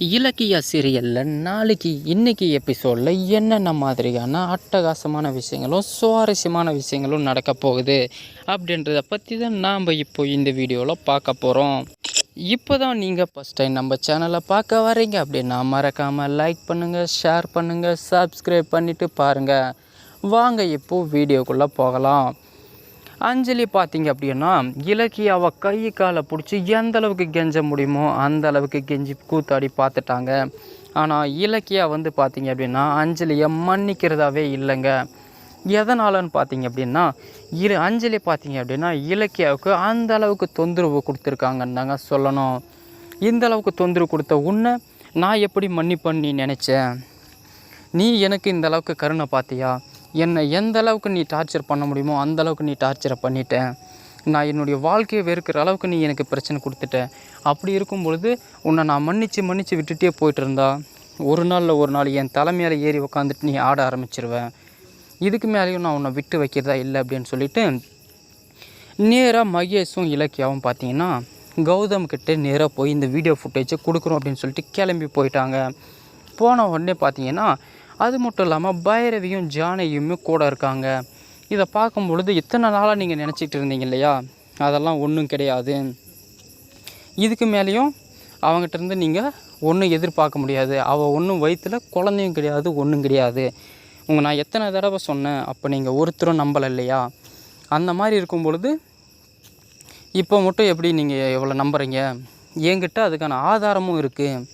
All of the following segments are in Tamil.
இலக்கிய சீரியலில் இன்னைக்கு எபிசோடில் என்னென்ன மாதிரியான அட்டகாசமான விஷயங்களும் சுவாரஸ்யமான விஷயங்களும் நடக்க போகுது அப்படின்றத பற்றி தான் நாம் இப்போ இந்த வீடியோவில் பார்க்க போகிறோம். இப்போ தான் நீங்கள் ஃபஸ்ட் டைம் நம்ம சேனலை பார்க்க வரீங்க அப்படின்னா மறக்காமல் லைக் பண்ணுங்கள், ஷேர் பண்ணுங்கள், சப்ஸ்கிரைப் பண்ணிவிட்டு பாருங்கள். வாங்க இப்போது வீடியோக்குள்ளே போகலாம். அஞ்சலி பார்த்திங்க அப்படின்னா இலக்கியாவை கை காலை பிடிச்சி எந்த அளவுக்கு கெஞ்ச முடியுமோ அந்த அளவுக்கு கெஞ்சி கூத்தாடி பார்த்துட்டாங்க. ஆனால் இலக்கியா பார்த்திங்க அப்படின்னா அஞ்சலியை மன்னிக்கிறதாவே இல்லைங்க. எதனாலன்னு பார்த்திங்க அப்படின்னா அஞ்சலி பார்த்திங்க அப்படின்னா இலக்கியாவுக்கு அந்த அளவுக்கு தொந்தரவு கொடுத்துருக்காங்கன்னு தாங்க சொல்லணும். இந்த அளவுக்கு தொந்தரவு கொடுத்த உன்னை நான் எப்படி மன்னிப்பேன்னு நீ நினச்சேன்? நீ எனக்கு இந்த அளவுக்கு கருணை பார்த்தியா? என்னை எந்த அளவுக்கு நீ டார்ச்சர் பண்ண முடியுமோ அந்த அளவுக்கு நீ டார்ச்சரை பண்ணிட்டேன். நான் என்னுடைய வாழ்க்கையை வெறுக்கிற அளவுக்கு நீ எனக்கு பிரச்சனை கொடுத்துட்ட. அப்படி இருக்கும் பொழுது உன்னை நான் மன்னித்து விட்டுட்டே போயிட்டு இருந்தா ஒரு நாள் என் தலைமையில் ஏறி உக்காந்துட்டு நீ ஆட ஆரம்பிச்சிருவேன். இதுக்கு மேலேயும் நான் உன்னை விட்டு வைக்கிறதா இல்லை அப்படின்னு சொல்லிட்டு நேராக மகேஷும் இலக்கியாவும் பார்த்தீங்கன்னா கௌதம் கிட்டே நேராக போய் இந்த வீடியோ ஃபுட்டேஜை கொடுக்குறோம் அப்படின்னு சொல்லிட்டு கிளம்பி போயிட்டாங்க. போன உடனே பார்த்தீங்கன்னா அது மட்டும் இல்லாமல் பைரவியும் ஜானகியுமே கூட இருக்காங்க. இதை பார்க்கும் பொழுது இத்தனை நாளாக நீங்கள் நினச்சிட்டு இருந்தீங்க இல்லையா, அதெல்லாம் ஒன்றும் கிடையாது. இதுக்கு மேலேயும் அவங்ககிட்டருந்து நீங்கள் ஒன்றும் எதிர்பார்க்க முடியாது. அவள் ஒன்றும் வயிற்றில் குழந்தையும் கிடையாது, ஒன்றும் கிடையாது. நான் எத்தனை தடவை சொன்னேன், அப்போ நீங்கள் ஒருத்தரும் நம்பலை இல்லையா? அந்த மாதிரி இருக்கும் பொழுது இப்போ மட்டும் எப்படி நீங்கள் எவ்வளோ நம்புகிறீங்க? என்கிட்ட அதுக்கான ஆதாரமும் இருக்குது.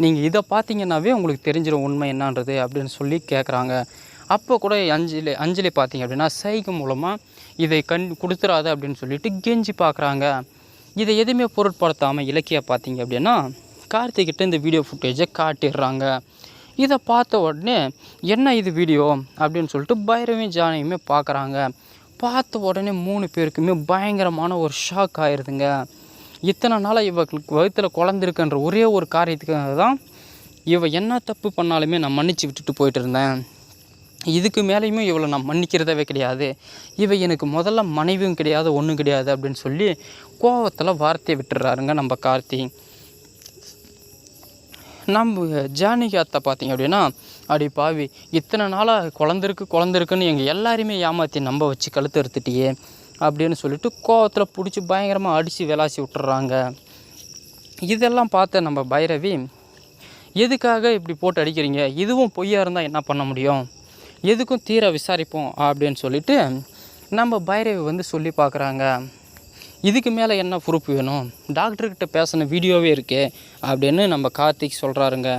நீங்கள் இதை பார்த்தீங்கன்னாவே உங்களுக்கு தெரிஞ்சிடும் உண்மை என்னன்றது அப்படின்னு சொல்லி கேட்குறாங்க. அப்போ கூட அஞ்சலி பார்த்தீங்க அப்படின்னா சைகை மூலமாக இதை கொடுத்துறாது அப்படின்னு சொல்லிட்டு கெஞ்சி பார்க்குறாங்க. இதை எதுவுமே பொருட்படுத்தாமல் இலக்கியா பார்த்தீங்க அப்படின்னா கார்த்திகிட்ட இந்த வீடியோ ஃபுட்டேஜை காட்டிடுறாங்க. இதை பார்த்த உடனே என்ன இது வீடியோ அப்படின்னு சொல்லிட்டு பைரவியும் ஜானகியுமே பார்க்குறாங்க. பார்த்த உடனே 3 பேருக்குமே பயங்கரமான ஒரு ஷாக் ஆயிடுதுங்க. இத்தனை நாளாக இவங்களுக்கு வயிற்றில் குழந்திருக்குன்ற ஒரே ஒரு காரியத்துக்காக தான் இவ என்ன தப்பு பண்ணாலுமே நான் மன்னிச்சு விட்டுட்டு போயிட்டு இருந்தேன். இதுக்கு மேலேயுமே இவளை நான் மன்னிக்கிறதவே கிடையாது. இவ எனக்கு முதல்ல மனைவியும் கிடையாது, ஒன்றும் கிடையாது அப்படின்னு சொல்லி கோவத்தில் வார்த்தையை விட்டுறாருங்க நம்ம கார்த்தி. நம்ம ஜானகி அத்தை பார்த்திங்க அப்படின்னா அடி பாவி, இத்தனை நாளாக குழந்திருக்குன்னு எங்கள் எல்லாரையுமே ஏமாற்றி நம்ப வச்சு கழுத்து எடுத்துட்டியே அப்படின்னு சொல்லிட்டு கோவத்தில் பிடிச்சி பயங்கரமாக அடித்து விளாசி விட்டுறாங்க. இதெல்லாம் பார்த்த நம்ம பைரவி, எதுக்காக இப்படி போட்டு அடிக்கிறீங்க? இதுவும் பொய்யா இருந்தால் என்ன பண்ண முடியும்? எதுக்கும் தீர விசாரிப்போம் அப்படின்னு சொல்லிட்டு நம்ம பைரவி சொல்லி பார்க்குறாங்க. இதுக்கு மேலே என்ன ப்ரூஃப் வேணும்? டாக்டர்கிட்ட பேசின வீடியோவே இருக்கே அப்படின்னு நம்ம கார்த்திக் சொல்கிறாருங்க.